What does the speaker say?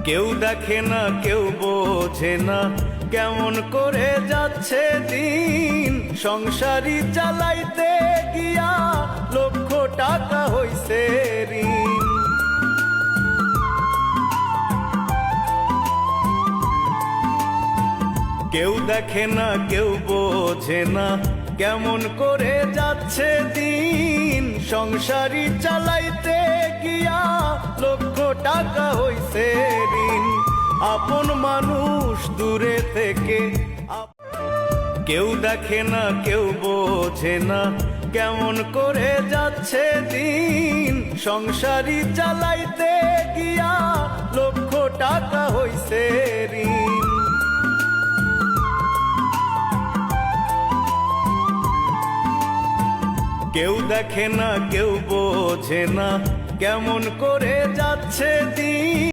কেউ দেখে না কেউ বোঝে না কেমন করে যাচ্ছে দিন। সংসারী চালাইতে গিয়া লক্ষ টাকা হইছে ঋণ। কেউ দেখে না কেউ বোঝে না কেমন করে যাচ্ছে দিন। সংসারী চালাইতে গিয়া লক্ষ টাকা হইছে ঋণ। আপন মানুষ দূরে থেকে কেউ দেখে না কেউ বোঝে না কেমন করে যাচ্ছে দিন। সংসারী চালাইতে গিয়া লক্ষ টাকা হইছে ঋণ। কেউ দেখে না কেউ বোঝে না কেমন করে যাচ্ছে দিন।